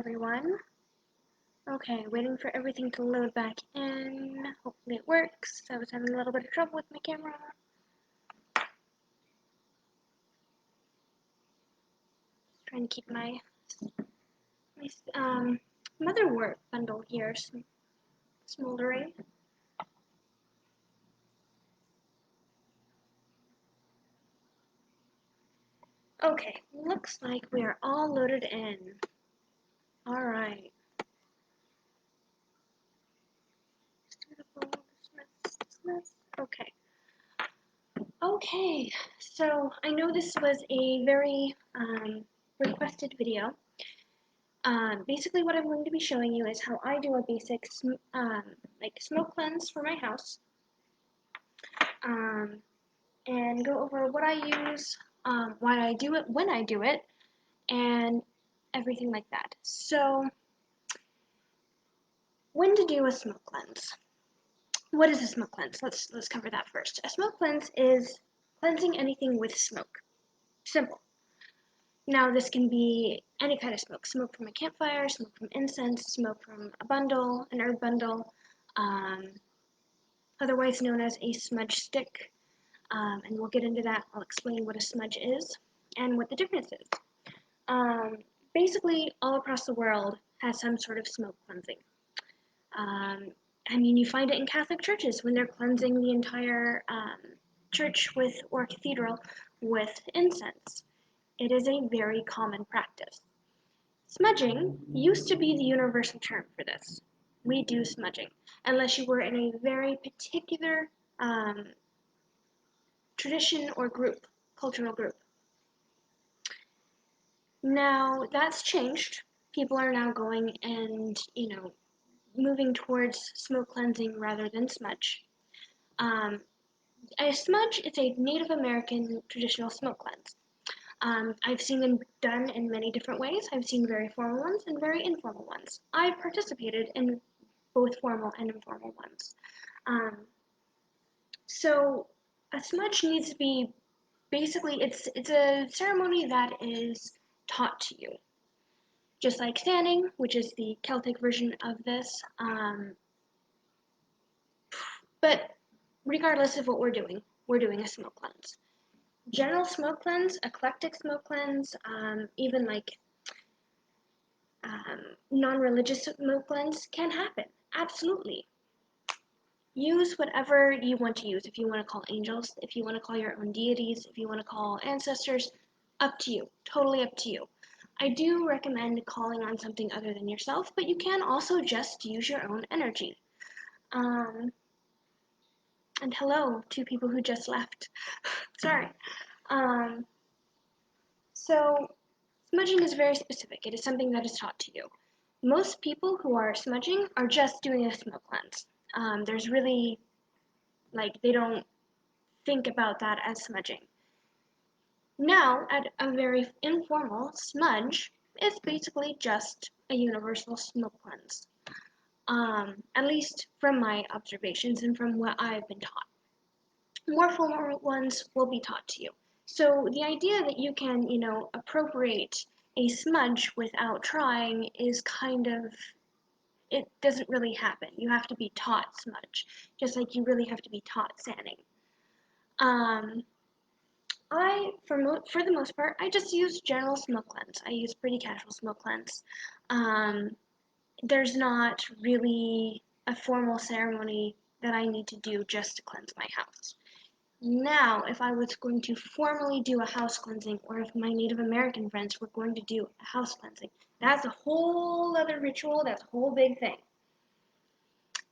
everyone. Okay, waiting for everything to load back in. Hopefully it works. I was having a little bit of trouble with my camera. Trying to keep my motherwort bundle here smoldering. Okay, looks like we are all loaded in. Alright. Okay. Okay, so I know this was a very requested video. Basically what I'm going to be showing you is how I do a basic smoke cleanse for my house. And go over what I use, why I do it, when I do it, and everything like that. So, when to do a smoke cleanse. What is a smoke cleanse? Let's cover that first. A smoke cleanse is cleansing anything with smoke. Simple. Now this can be any kind of smoke. Smoke from a campfire, smoke from incense, smoke from a bundle, an herb bundle, otherwise known as a smudge stick. And we'll get into that. I'll explain what a smudge is and what the difference is. Basically, all across the world has some sort of smoke cleansing. I mean, you find it in Catholic churches when they're cleansing the entire church or cathedral with incense. It is a very common practice. Smudging used to be the universal term for this. We do smudging, unless you were in a very particular tradition or group, cultural group. Now that's changed. People are now going and, moving towards smoke cleansing rather than smudge. A smudge is a Native American traditional smoke cleanse. I've seen them done in many different ways. I've seen very formal ones and very informal ones. I participated in both formal and informal ones. So a smudge needs to be basically, it's a ceremony that is taught to you. Just like sanding, which is the Celtic version of this. But regardless of what we're doing a smoke cleanse. General smoke cleanse, eclectic smoke cleanse, even like non-religious smoke cleanse can happen. Absolutely. Use whatever you want to use. If you want to call angels, if you want to call your own deities, if you want to call ancestors, up to you. Totally up to you. I do recommend calling on something other than yourself, but you can also just use your own energy. And hello to people who just left. Sorry. So smudging is very specific. It is something that is taught to you. Most people who are smudging are just doing a smoke cleanse. There's really, they don't think about that as smudging. Now, at a very informal smudge, it's basically just a universal smoke cleanse. At least from my observations and from what I've been taught. More formal ones will be taught to you. So the idea that you can, appropriate a smudge without trying is it doesn't really happen. You have to be taught smudge, just like you really have to be taught sanding. For the most part, I just use general smoke cleanse. I use pretty casual smoke cleanse. There's not really a formal ceremony that I need to do just to cleanse my house. Now, if I was going to formally do a house cleansing, or if my Native American friends were going to do a house cleansing, that's a whole other ritual, that's a whole big thing.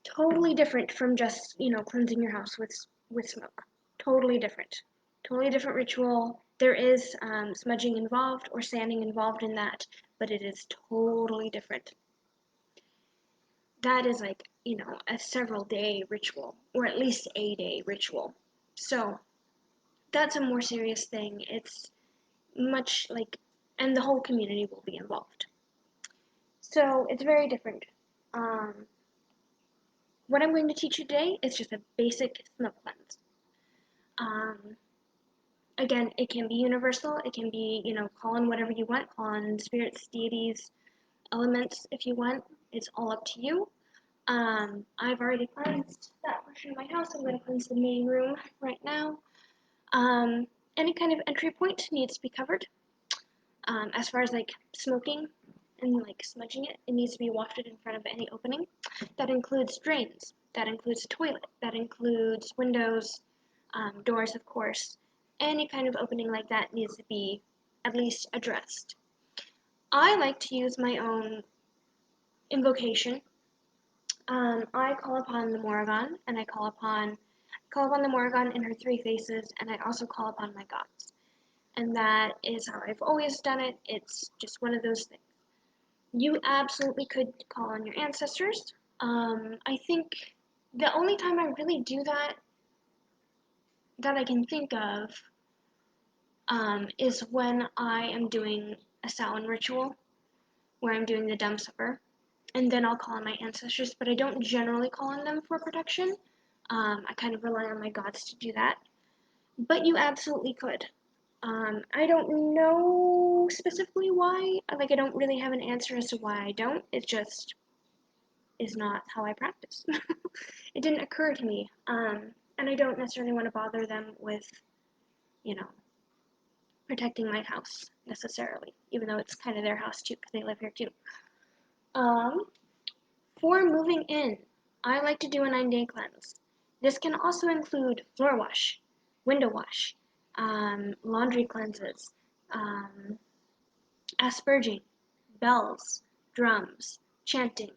Totally different from just, cleansing your house with smoke. Totally different. Totally different ritual. There is smudging involved or sanding involved in that, but it is totally different. That is a several day ritual, or at least a day ritual. So, that's a more serious thing. It's much and the whole community will be involved. So it's very different. What I'm going to teach you today is just a basic smoke cleanse. Again, it can be universal. It can be, call on whatever you want, call on spirits, deities, elements if you want. It's all up to you. I've already cleansed that portion of my house. I'm going to cleanse the main room right now. Any kind of entry point needs to be covered. As far as like smoking and like smudging it, it needs to be wafted in front of any opening. That includes drains, that includes a toilet, that includes windows, doors, of course. Any kind of opening like that needs to be at least addressed. I like to use my own invocation. I call upon the Morrigan, and I call upon the Morrigan in her three faces, and I also call upon my gods. And that is how I've always done it. It's just one of those things. You absolutely could call on your ancestors. I think the only time I really do that I can think of is when I am doing a Samhain ritual, where I'm doing the dumb supper, and then I'll call on my ancestors, but I don't generally call on them for protection. I kind of rely on my gods to do that. But you absolutely could. I don't know specifically why. Like, I don't really have an answer as to why I don't. It just is not how I practice. It didn't occur to me. And I don't necessarily want to bother them with, you know, protecting my house necessarily, even though it's kind of their house too, because they live here too. Um, for moving in, I like to do a 9-day cleanse. This can also include floor wash, window wash, laundry cleanses, asperging, bells, drums, chanting,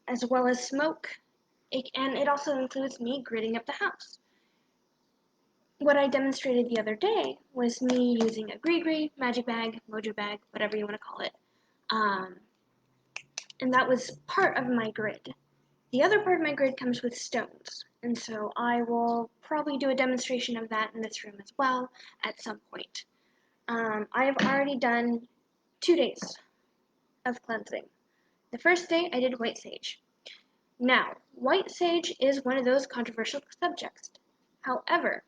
as well as smoke. And it also includes me gritting up the house. What I demonstrated the other day was me using a gree, magic bag, mojo bag, whatever you want to call it. And that was part of my grid. The other part of my grid comes with stones, and so I will probably do a demonstration of that in this room as well at some point. I have already done 2 days of cleansing. The first day I did white sage. Now, white sage is one of those controversial subjects. However,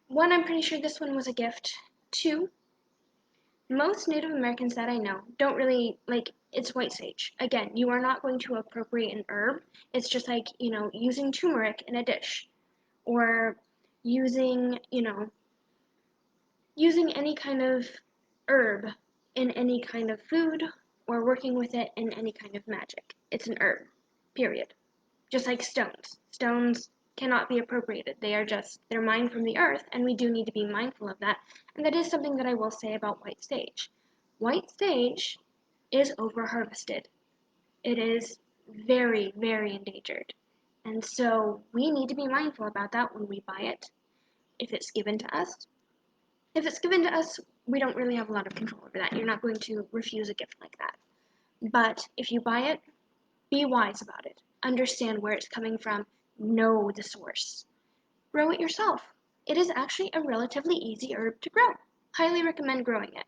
one, I'm pretty sure this one was a gift. Two, most Native Americans that I know don't really like it's white sage. Again, you are not going to appropriate an herb. It's just like, using turmeric in a dish or using, using any kind of herb in any kind of food or working with it in any kind of magic. It's an herb, period. Just like stones. Stones cannot be appropriated. They're mined from the earth, and we do need to be mindful of that. And that is something that I will say about white sage. White sage is over-harvested. It is very, very endangered. And so we need to be mindful about that when we buy it, if it's given to us. If it's given to us, we don't really have a lot of control over that. You're not going to refuse a gift like that. But if you buy it, be wise about it. Understand where it's coming from. Know the source. Grow it yourself. It is actually a relatively easy herb to grow. Highly recommend growing it.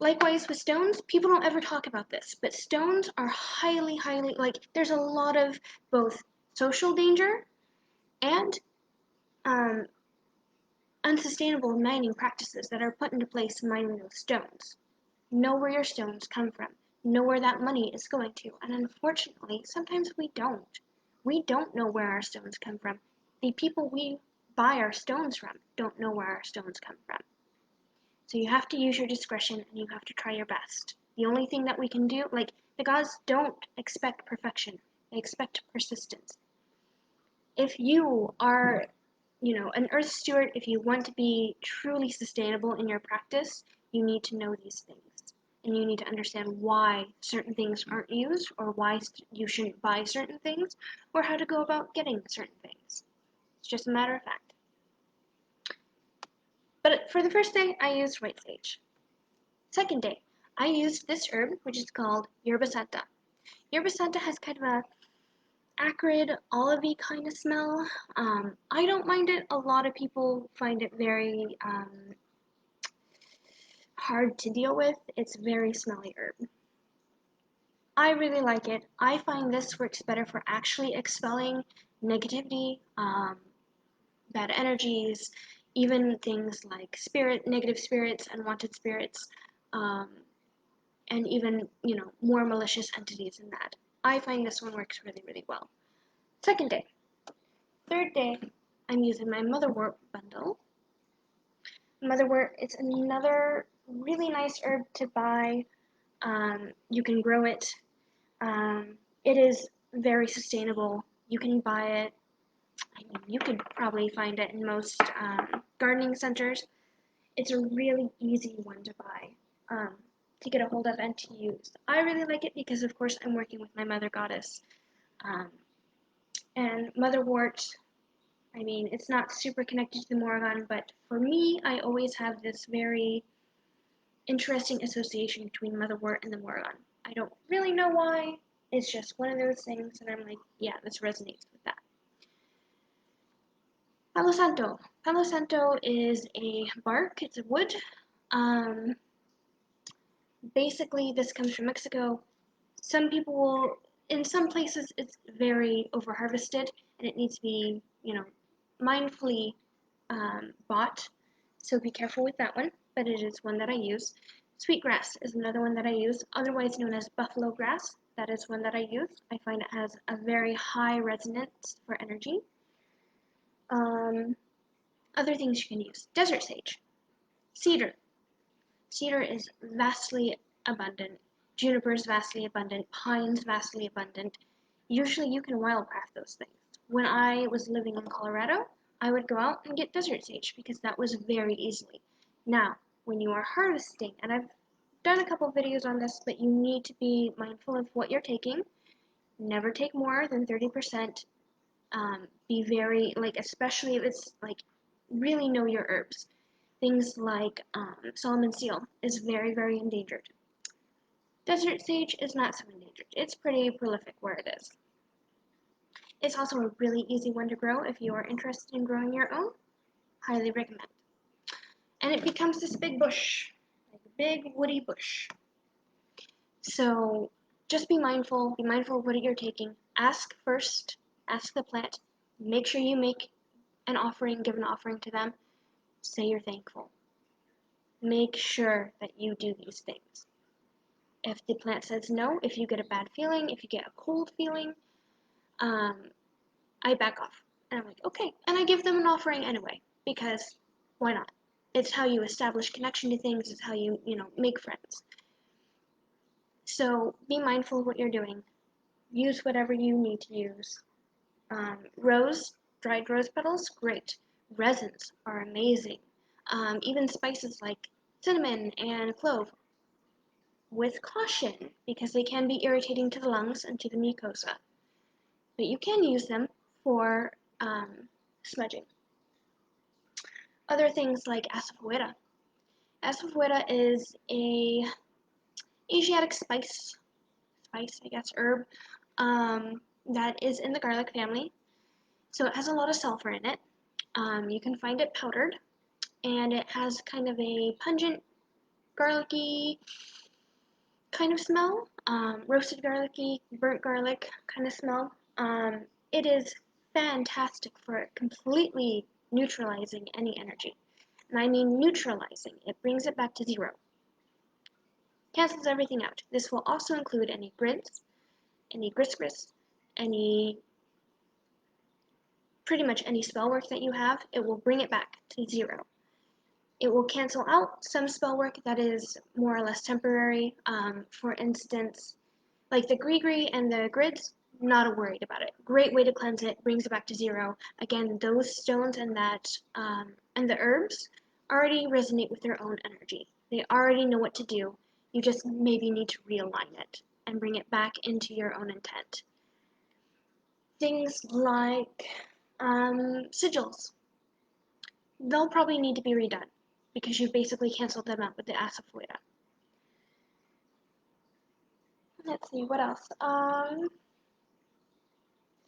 Likewise with stones, people don't ever talk about this, but stones are highly, there's a lot of both social danger and unsustainable mining practices that are put into place mining those stones. Know where your stones come from. Know where that money is going to. And unfortunately, sometimes we don't. We don't know where our stones come from. The people we buy our stones from don't know where our stones come from. So you have to use your discretion and you have to try your best. The only thing that we can do, the gods don't expect perfection. They expect persistence. If you are, an earth steward, if you want to be truly sustainable in your practice, you need to know these things. And you need to understand why certain things aren't used, or why you shouldn't buy certain things, or how to go about getting certain things. It's just a matter of fact. But for the first day, I used white sage. Second day, I used this herb, which is called yerba santa. Yerba santa has kind of a acrid, olivey kind of smell. I don't mind it. A lot of people find it very hard to deal with. It's very smelly herb. I really like it. I find this works better for actually expelling negativity, bad energies, even things like negative spirits, unwanted spirits. and even, more malicious entities than that. I find this one works really, really well. Second day. Third day, I'm using my motherwort bundle. Motherwort, it's another really nice herb to buy. You can grow it. It is very sustainable. You can buy it. I mean, you could probably find it in most gardening centers. It's a really easy one to buy, to get a hold of and to use. I really like it because, of course, I'm working with my mother goddess. And motherwort, I mean, it's not super connected to the Morrigan, but for me, I always have this very interesting association between motherwort and the Morrigan. I don't really know why. It's just one of those things, and I'm like, yeah, this resonates with that. Palo Santo. Palo Santo is a bark. It's a wood. Basically, this comes from Mexico. Some people will, in some places, it's very over-harvested, and it needs to be, mindfully bought. So be careful with that one, but it is one that I use. Sweetgrass is another one that I use, otherwise known as buffalo grass. That is one that I use. I find it has a very high resonance for energy. Other things you can use. Desert sage. Cedar. Cedar is vastly abundant. Juniper is vastly abundant. Pine is vastly abundant. Usually you can wildcraft those things. When I was living in Colorado, I would go out and get desert sage because that was very easily. Now, when you are harvesting, and I've done a couple videos on this, but you need to be mindful of what you're taking. Never take more than 30%. Be very, especially if it's, really know your herbs. Things like Solomon seal is very, very endangered. Desert sage is not so endangered. It's pretty prolific where it is. It's also a really easy one to grow if you are interested in growing your own. Highly recommend. And it becomes this big bush, like a big woody bush. So just be mindful of what you're taking. Ask first, ask the plant. Make sure you make an offering, give an offering to them. Say you're thankful. Make sure that you do these things. If the plant says no, if you get a bad feeling, if you get a cold feeling, I back off. And I'm like, okay. And I give them an offering anyway, because why not? It's how you establish connection to things. It's how you, make friends. So be mindful of what you're doing. Use whatever you need to use. Rose, dried rose petals, great. Resins are amazing. Even spices like cinnamon and clove, with caution, because they can be irritating to the lungs and to the mucosa. But you can use them for smudging. Other things like asafoetida. Asafoetida is a Asiatic spice, I guess, herb, that is in the garlic family. So it has a lot of sulfur in it. You can find it powdered, and it has kind of a pungent, garlicky kind of smell, roasted garlicky, burnt garlic kind of smell. It is fantastic for completely neutralizing any energy. And I mean neutralizing. It brings it back to zero. Cancels everything out. This will also include any grids, any gris, pretty much any spell work that you have. It will bring it back to zero. It will cancel out some spell work that is more or less temporary. For instance, like the gree and the grids, not worried about it. Great way to cleanse it, brings it back to zero. Again, those stones and and the herbs already resonate with their own energy. They already know what to do. You just maybe need to realign it and bring it back into your own intent. Things like sigils. They'll probably need to be redone because you've basically canceled them out with the asafoetida. Let's see, what else?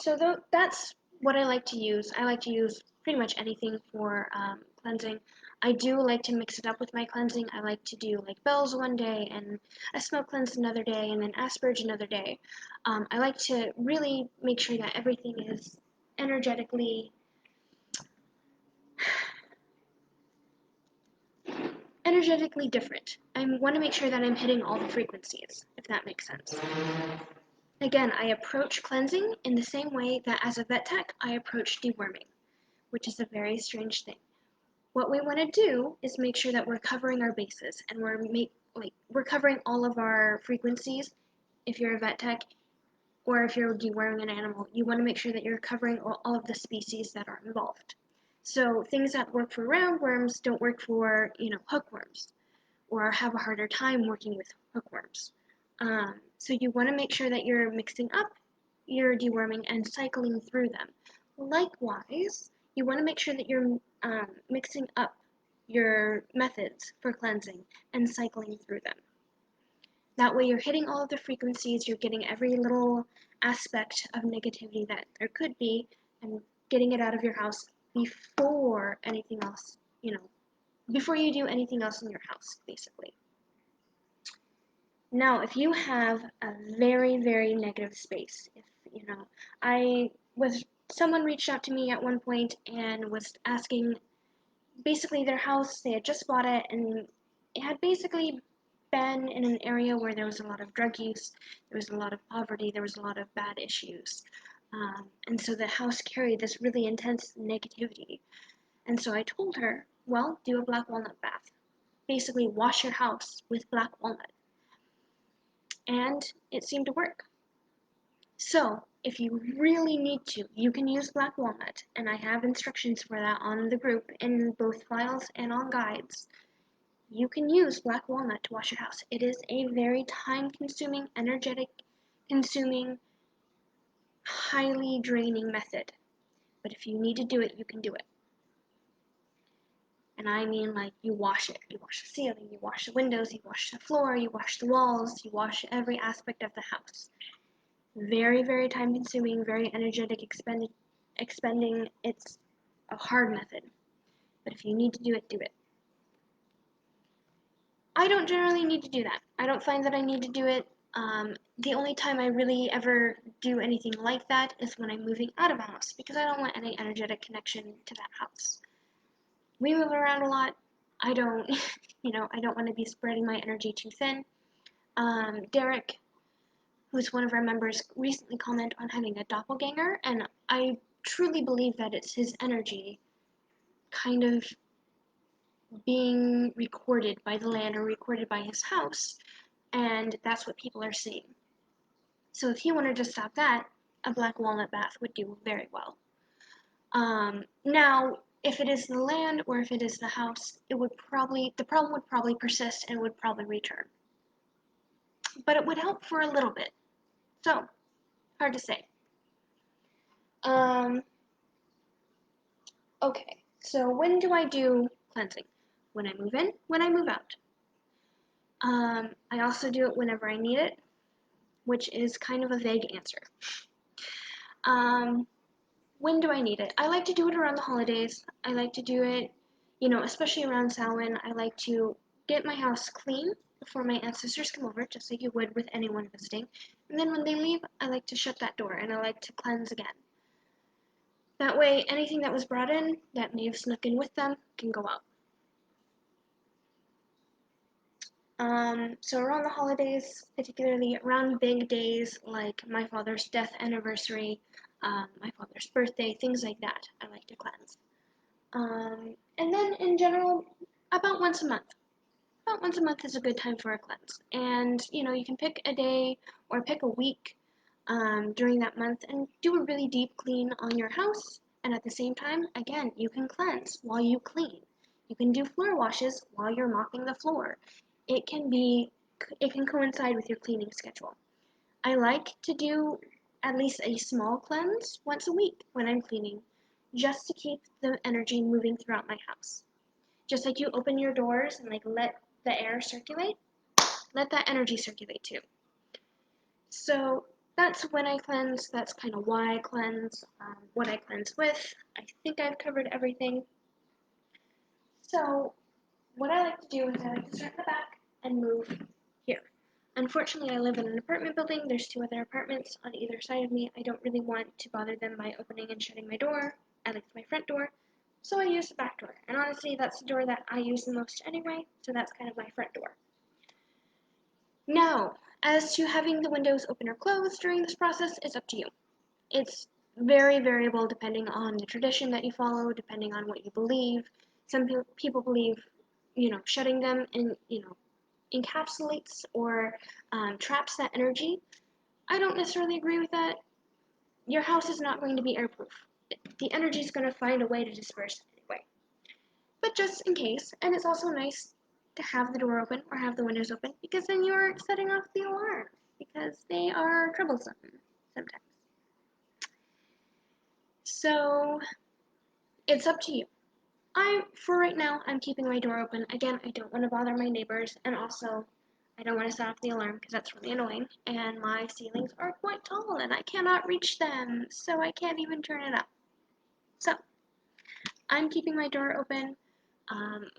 So that's what I like to use. I like to use pretty much anything for cleansing. I do like to mix it up with my cleansing. I like to do like bells one day and a smoke cleanse another day and then asperge another day. I like to really make sure that everything is energetically energetically different. I want to make sure that I'm hitting all the frequencies, if that makes sense. Again, I approach cleansing in the same way that as a vet tech, I approach deworming, which is a very strange thing. What we want to do is make sure that we're covering our bases and we're covering all of our frequencies. If you're a vet tech or if you're deworming an animal, you want to make sure that you're covering all of the species that are involved. So things that work for roundworms don't work for, hookworms, or have a harder time working with hookworms. So you want to make sure that you're mixing up your deworming and cycling through them. Likewise, you want to make sure that you're mixing up your methods for cleansing and cycling through them. That way you're hitting all of the frequencies, you're getting every little aspect of negativity that there could be, and getting it out of your house before anything else, before you do anything else in your house, basically. Now, if you have a very, very negative space, someone reached out to me at one point and was asking, basically their house, they had just bought it, and it had basically been in an area where there was a lot of drug use, there was a lot of poverty, there was a lot of bad issues. And so the house carried this really intense negativity. And so I told her, well, do a black walnut bath. Basically, wash your house with black walnut. And it seemed to work. So, if you really need to, you can use black walnut, and I have instructions for that on the group in both files and on guides. You can use black walnut to wash your house. It is a very time-consuming, energetic-consuming, highly draining method. But if you need to do it, you can do it. And I mean, like, you wash it. You wash the ceiling, you wash the windows, you wash the floor, you wash the walls, you wash every aspect of the house. Very, very time consuming, very energetic expending. It's a hard method. But if you need to do it, do it. I don't generally need to do that. I don't find that I need to do it. The only time I really ever do anything like that is when I'm moving out of a house, because I don't want any energetic connection to that house. We move around a lot. I don't, I don't want to be spreading my energy too thin. Derek, who's one of our members, recently commented on having a doppelganger, and I truly believe that it's his energy kind of being recorded by the land or recorded by his house, and that's what people are seeing. So if he wanted to stop that, a black walnut bath would do very well. Now, if it is the land or if it is the house, the problem would probably persist and would probably return. But it would help for a little bit. So, hard to say. Okay, so when do I do cleansing? When I move in, when I move out. I also do it whenever I need it, which is kind of a vague answer. When do I need it? I like to do it around the holidays. I like to do it, especially around Samhain. I like to get my house clean before my ancestors come over, just like you would with anyone visiting. And then when they leave, I like to shut that door and I like to cleanse again. That way, anything that was brought in that may have snuck in with them can go out. So around the holidays, particularly around big days like my father's death anniversary, my father's birthday, things like that, I like to cleanse. And then in general, about once a month. About once a month is a good time for a cleanse. And, you can pick a day or pick a week during that month and do a really deep clean on your house. And at the same time, again, you can cleanse while you clean. You can do floor washes while you're mopping the floor. It can coincide with your cleaning schedule. I like to do at least a small cleanse once a week when I'm cleaning, just to keep the energy moving throughout my house. Just like you open your doors and let the air circulate, let that energy circulate too. So that's when I cleanse, that's kind of why I cleanse, what I cleanse with. I think I've covered everything. So what I like to do is I like to start in the back and move here. Unfortunately, I live in an apartment building. There's 2 other apartments on either side of me. I don't really want to bother them by opening and shutting my door. I like my front door, So I use the back door, and honestly, that's the door that I use the most anyway, so that's kind of my front door. Now, as to having the windows open or closed during this process, it's up to you. It's very variable depending on the tradition that you follow, depending on what you believe. Some people believe, shutting them encapsulates or traps that energy. I don't necessarily agree with that. Your house is not going to be airproof. The energy is going to find a way to disperse anyway. But just in case, and it's also nice to have the door open or have the windows open because then you're setting off the alarm because they are troublesome sometimes. So it's up to you. For right now, I'm keeping my door open. Again, I don't want to bother my neighbors, and also I don't want to set off the alarm because that's really annoying. And my ceilings are quite tall, and I cannot reach them, so I can't even turn it up. So I'm keeping my door open.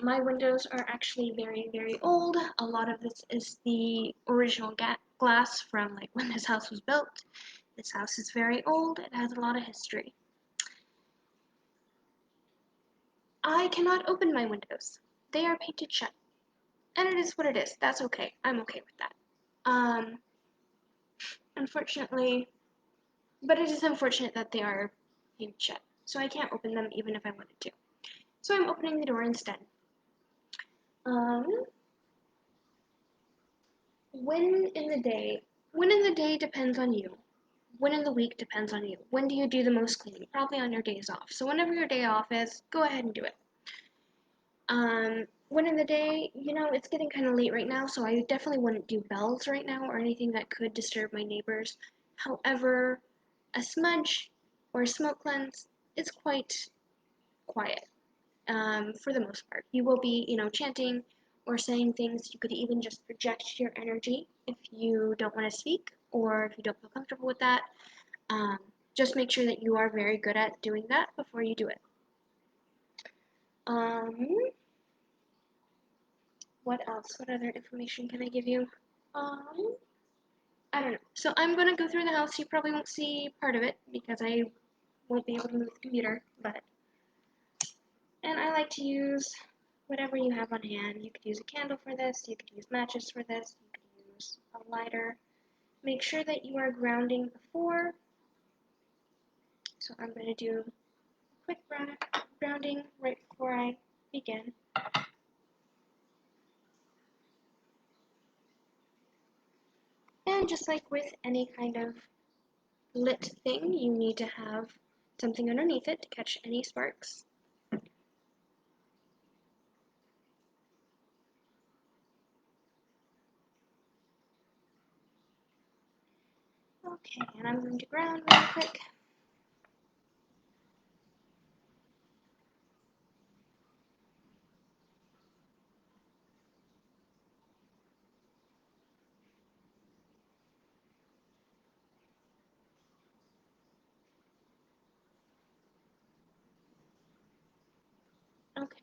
My windows are actually very, very old. A lot of this is the original glass from like when this house was built. This house is very old. It has a lot of history. I cannot open my windows. They are painted shut. And it is what it is. That's okay. I'm okay with that. Um, unfortunately, but it is unfortunate that they are painted shut. So I can't open them even if I wanted to. So I'm opening the door instead. Um, when in the day? When in the day depends on you. When in the week depends on you. When do you do the most cleaning? Probably on your days off. So whenever your day off is, go ahead and do it. When in the day, it's getting kind of late right now, so I definitely wouldn't do bells right now or anything that could disturb my neighbors. However, a smudge or a smoke cleanse is quite quiet, for the most part. You will be, chanting or saying things. You could even just project your energy if you don't want to speak or if you don't feel comfortable with that. Um, just make sure that you are very good at doing that before you do it. Um, what else? What other information can I give you? Um, I don't know. So I'm gonna go through the house. You probably won't see part of it because I won't be able to move the computer, and I like to use whatever you have on hand. You could use a candle for this, you could use matches for this, you could use a lighter. Make sure that you are grounding before. So I'm gonna do a quick grounding right before I begin. And just like with any kind of lit thing, you need to have something underneath it to catch any sparks. Okay, and I'm going to ground really quick. Okay.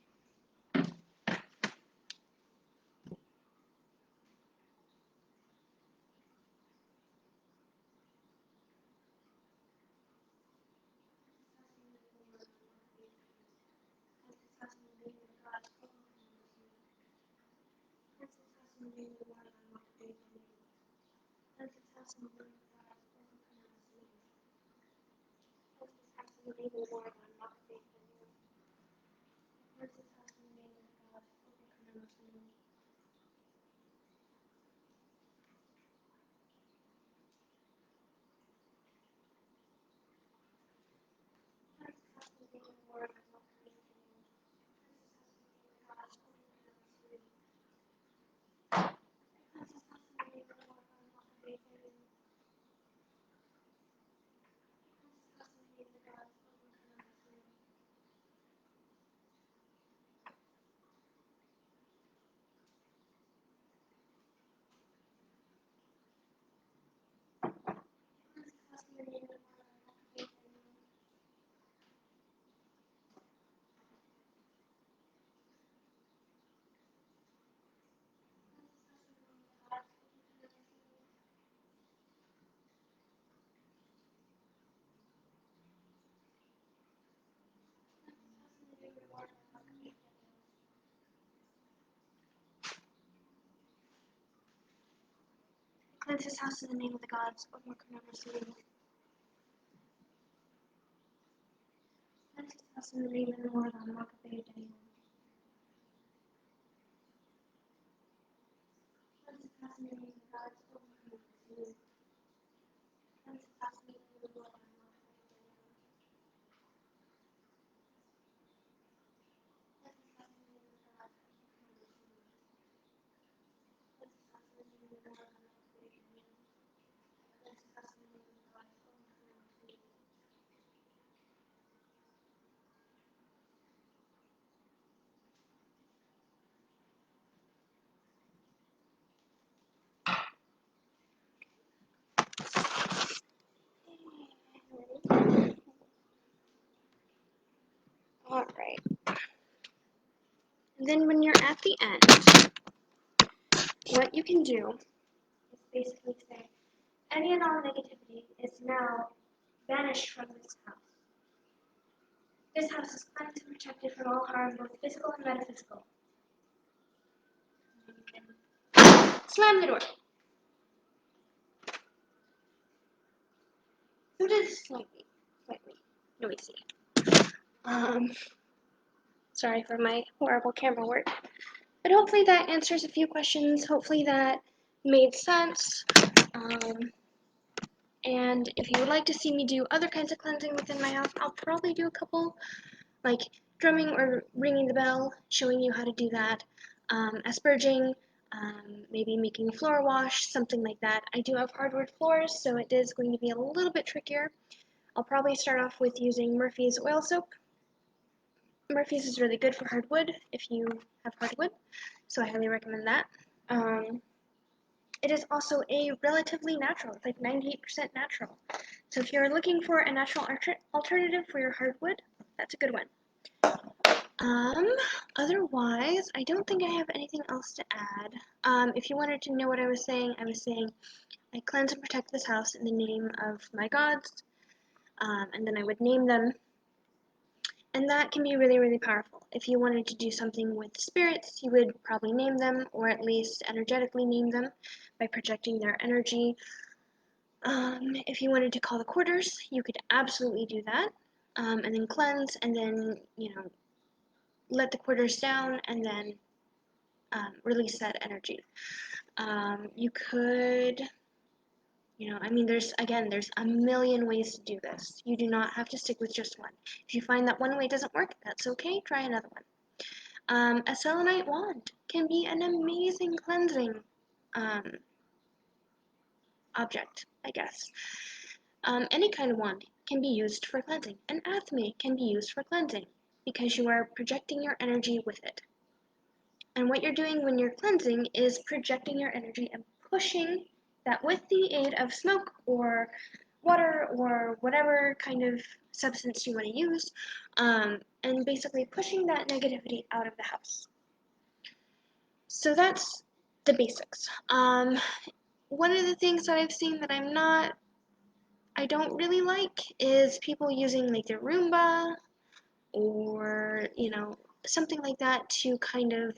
Cleanse this house in the name of the gods of my city. Cleanse this house in the name of the Lord on Makabay Day. Cleanse this house in the name of the gods of my city. Cleanse this house in the name of the Lord on Makabay Day. Cleanse this house in the name of the gods of my city. Cleanse this house in the name of the Lord on Makabay Day. Cleanse this house in the name of the gods of my city. Alright. And then when you're at the end, what you can do is basically say, any and all negativity is now banished from this house. This house is cleansed and protected from all harm, both physical and metaphysical. And you can slam the door. So it is slightly noisy. Sorry for my horrible camera work. But hopefully that answers a few questions. Hopefully that made sense. And if you would like to see me do other kinds of cleansing within my house, I'll probably do a couple, like drumming or ringing the bell, showing you how to do that, asperging, maybe making a floor wash, something like that. I do have hardwood floors, so it is going to be a little bit trickier. I'll probably start off with using Murphy's oil soap. Murphy's is really good for hardwood if you have hardwood, so I highly recommend that. It is also a relatively natural, it's like 98% natural. So if you're looking for a natural alternative for your hardwood, that's a good one. Otherwise, I don't think I have anything else to add. If you wanted to know what I was saying I cleanse and protect this house in the name of my gods, and then I would name them. And that can be really, really powerful. If you wanted to do something with spirits, you would probably name them, or at least energetically name them by projecting their energy. If you wanted to call the quarters, you could absolutely do that, and then cleanse, and then, let the quarters down, and then release that energy. You could, there's a million ways to do this. You do not have to stick with just one. If you find that one way doesn't work, that's okay, try another one. A selenite wand can be an amazing cleansing object, I guess. Any kind of wand can be used for cleansing. An athame can be used for cleansing because you are projecting your energy with it. And what you're doing when you're cleansing is projecting your energy and pushing that with the aid of smoke or water or whatever kind of substance you want to use, and basically pushing that negativity out of the house. So that's the basics. One of the things that I've seen that I don't really like is people using like their Roomba or, something like that to kind of,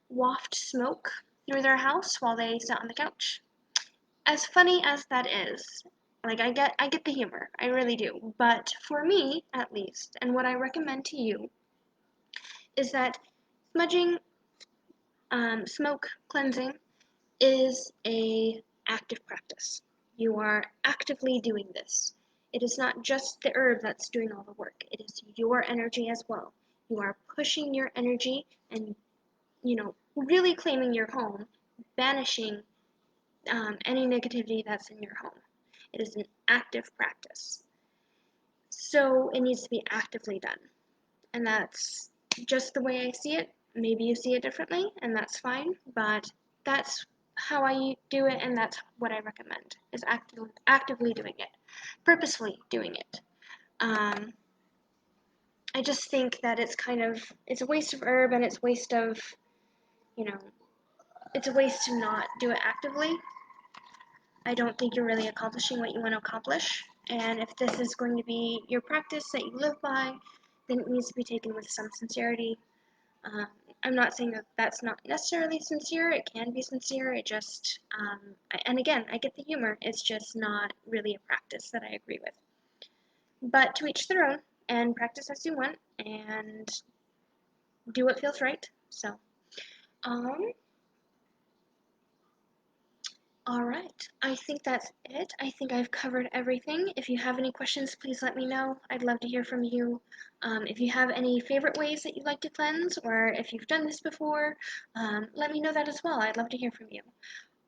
waft smoke through their house while they sit on the couch. As funny as that is, like I get the humor, I really do. But for me, at least, and what I recommend to you, is that smudging, smoke cleansing, is a active practice. You are actively doing this. It is not just the herb that's doing all the work. It is your energy as well. You are pushing your energy and, really claiming your home, banishing any negativity that's in your home. It is an active practice. So it needs to be actively done. And that's just the way I see it. Maybe you see it differently, and that's fine, but that's how I do it, and that's what I recommend, is actively doing it, purposefully doing it. I just think that it's a waste of herb, and it's a waste to not do it actively. I don't think you're really accomplishing what you want to accomplish, and if this is going to be your practice that you live by, then it needs to be taken with some sincerity. I'm not saying that that's not necessarily sincere. It can be sincere. It just, and again, I get the humor. It's just not really a practice that I agree with. But to each their own, and practice as you want, and do what feels right. So, um, all right. I think that's it. I think I've covered everything. If you have any questions, please let me know. I'd love to hear from you. If you have any favorite ways that you like to cleanse, or if you've done this before, let me know that as well. I'd love to hear from you.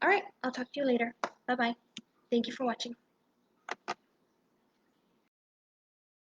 All right. I'll talk to you later. Bye-bye. Thank you for watching.